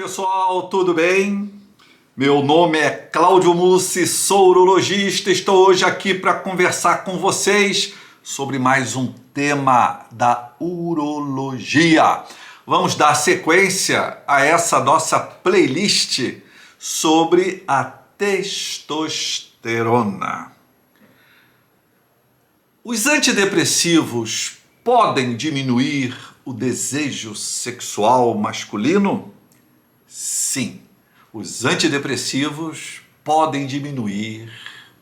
Pessoal, tudo bem? Meu nome é Cláudio Mussi, sou urologista. Estou hoje aqui para conversar com vocês sobre mais um tema da urologia. Vamos dar sequência a essa nossa playlist sobre a testosterona. Os antidepressivos podem diminuir o desejo sexual masculino? Sim, os antidepressivos podem diminuir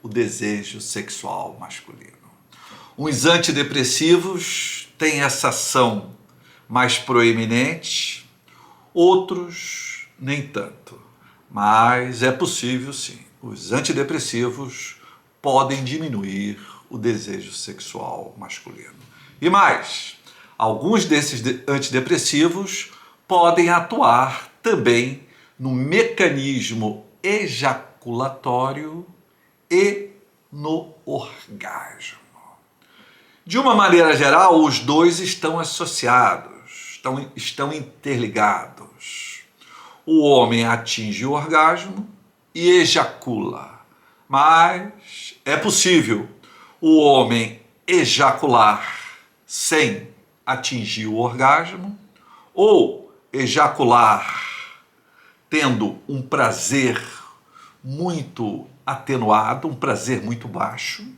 o desejo sexual masculino. Os antidepressivos têm essa ação mais proeminente, outros nem tanto, mas é possível sim. Os antidepressivos podem diminuir o desejo sexual masculino. E mais, alguns desses antidepressivos podem atuar também no mecanismo ejaculatório e no orgasmo. De uma maneira geral, os dois estão associados, estão interligados. O homem atinge o orgasmo e ejacula, mas é possível o homem ejacular sem atingir o orgasmo ou ejacular tendo um prazer muito atenuado, um prazer muito baixo,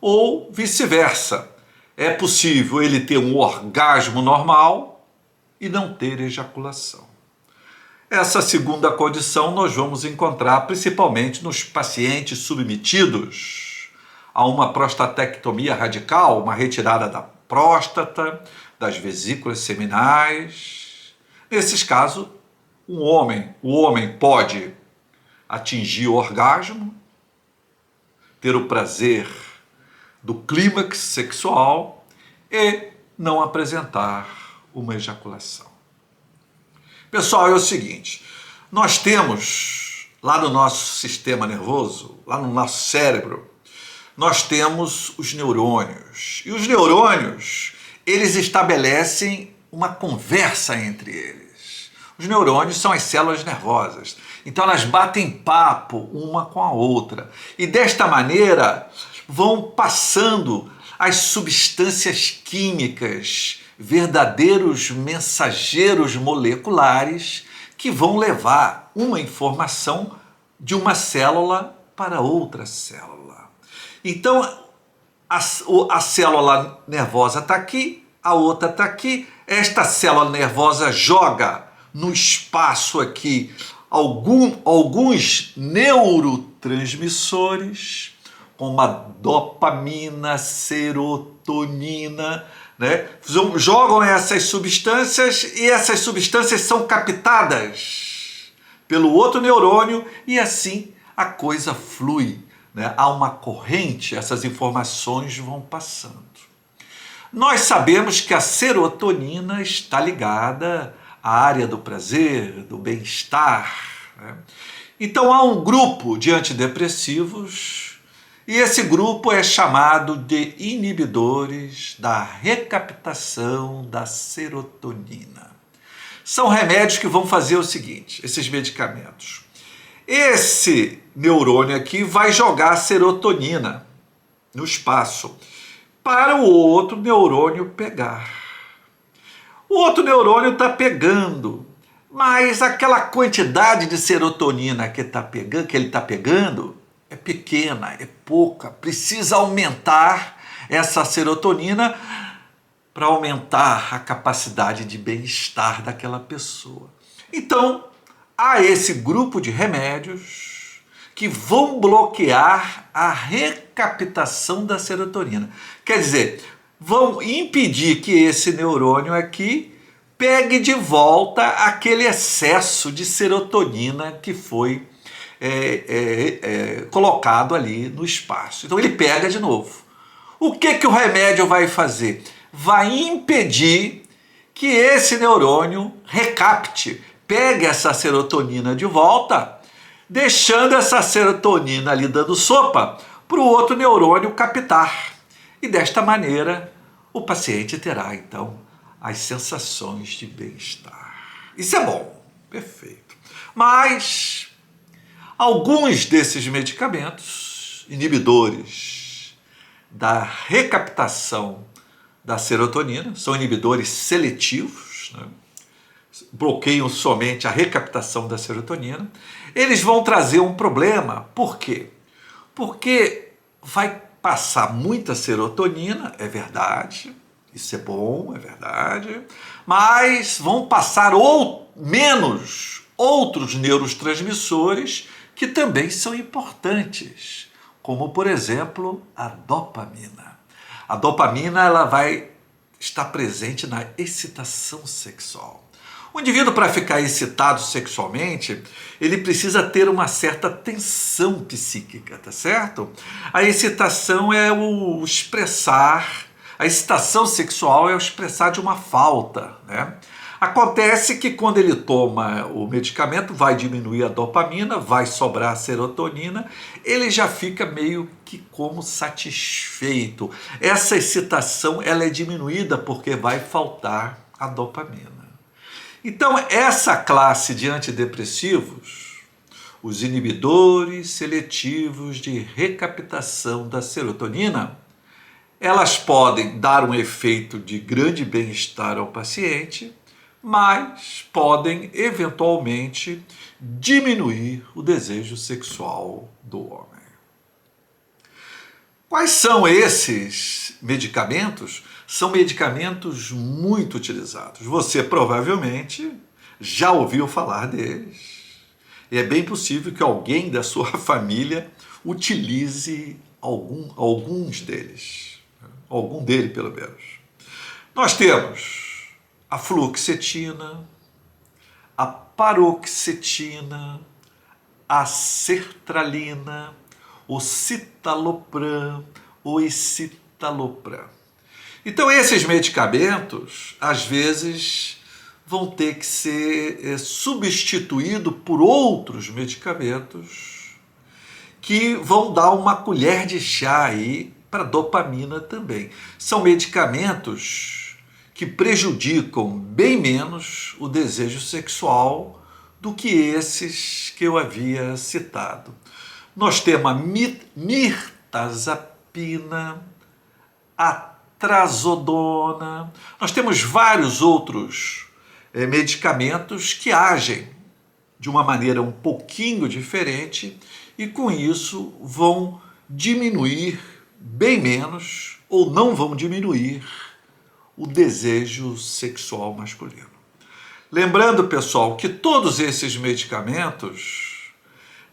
ou vice-versa. É possível ele ter um orgasmo normal e não ter ejaculação. Essa segunda condição nós vamos encontrar principalmente nos pacientes submetidos a uma prostatectomia radical, uma retirada da próstata, das vesículas seminais. Nesses casos, o homem pode atingir o orgasmo, ter o prazer do clímax sexual e não apresentar uma ejaculação. Pessoal, é o seguinte, nós temos lá no nosso sistema nervoso, lá no nosso cérebro, nós temos os neurônios. E os neurônios, eles estabelecem uma conversa entre eles. Os neurônios são as células nervosas, então elas batem papo uma com a outra. E desta maneira vão passando as substâncias químicas, verdadeiros mensageiros moleculares que vão levar uma informação de uma célula para outra célula. Então a célula nervosa está aqui, a outra está aqui, esta célula nervosa joga no espaço aqui alguns neurotransmissores, como a dopamina, serotonina, né? Jogam essas substâncias e essas substâncias são captadas pelo outro neurônio e assim a coisa flui, né? Há uma corrente, essas informações vão passando. Nós sabemos que a serotonina está ligada à área do prazer, do bem-estar, né? Então há um grupo de antidepressivos e esse grupo é chamado de inibidores da recaptação da serotonina. São remédios que vão fazer o seguinte, esses medicamentos. Esse neurônio aqui vai jogar a serotonina no espaço para o outro neurônio pegar. O outro neurônio está pegando, mas aquela quantidade de serotonina que ele está pegando é pequena, é pouca. Precisa aumentar essa serotonina para aumentar a capacidade de bem-estar daquela pessoa. Então, há esse grupo de remédios que vão bloquear a recaptação da serotonina. Quer dizer, vão impedir que esse neurônio aqui pegue de volta aquele excesso de serotonina que foi colocado ali no espaço. Então ele pega de novo. O que o remédio vai fazer? Vai impedir que esse neurônio recapte, pegue essa serotonina de volta, deixando essa serotonina ali dando sopa para o outro neurônio captar. E desta maneira o paciente terá então as sensações de bem-estar. Isso é bom. Perfeito. Mas alguns desses medicamentos, inibidores da recaptação da serotonina, são inibidores seletivos, né? Bloqueiam somente a recaptação da serotonina, eles vão trazer um problema. Por quê? Porque vai passar muita serotonina, é verdade, isso é bom, é verdade, mas vão passar menos outros neurotransmissores que também são importantes, como, por exemplo, a dopamina. A dopamina ela vai estar presente na excitação sexual. O indivíduo, para ficar excitado sexualmente, ele precisa ter uma certa tensão psíquica, tá certo? A excitação é o expressar, a excitação sexual é o expressar de uma falta, né? Acontece que quando ele toma o medicamento, vai diminuir a dopamina, vai sobrar a serotonina, ele já fica meio que como satisfeito. Essa excitação ela é diminuída porque vai faltar a dopamina. Então, essa classe de antidepressivos, os inibidores seletivos de recaptação da serotonina, elas podem dar um efeito de grande bem-estar ao paciente, mas podem, eventualmente, diminuir o desejo sexual do homem. Quais são esses medicamentos? São medicamentos muito utilizados. Você provavelmente já ouviu falar deles. E é bem possível que alguém da sua família utilize alguns deles. Algum dele, pelo menos. Nós temos a fluoxetina, a paroxetina, a sertralina, o citalopram, o escitalopram. Então, esses medicamentos, às vezes, vão ter que ser substituídos por outros medicamentos que vão dar uma colher de chá aí para dopamina também. São medicamentos que prejudicam bem menos o desejo sexual do que esses que eu havia citado. Nós temos a mirtazapina, a trazodona, nós temos vários outros medicamentos que agem de uma maneira um pouquinho diferente e com isso vão diminuir bem menos ou não vão diminuir o desejo sexual masculino. Lembrando, pessoal, que todos esses medicamentos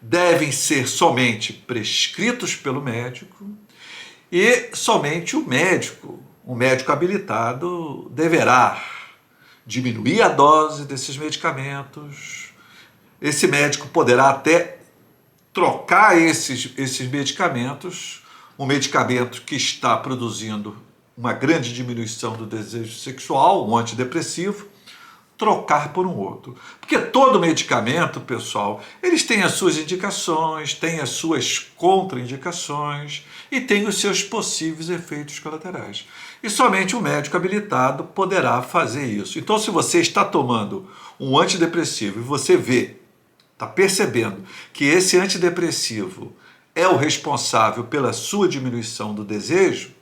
devem ser somente prescritos pelo médico e somente o médico habilitado, deverá diminuir a dose desses medicamentos. Esse médico poderá até trocar esses medicamentos, um medicamento que está produzindo uma grande diminuição do desejo sexual, um antidepressivo, trocar por um outro. Porque todo medicamento, pessoal, eles têm as suas indicações, têm as suas contraindicações e têm os seus possíveis efeitos colaterais. E somente o médico habilitado poderá fazer isso. Então, se você está tomando um antidepressivo e você vê, está percebendo que esse antidepressivo é o responsável pela sua diminuição do desejo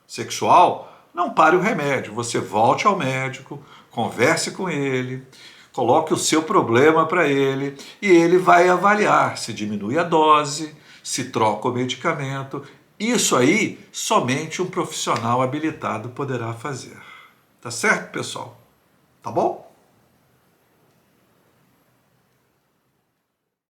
sexual, não pare o remédio. Você volte ao médico, converse com ele, coloque o seu problema para ele e ele vai avaliar se diminui a dose, se troca o medicamento. Isso aí somente um profissional habilitado poderá fazer. Tá certo, pessoal? Tá bom?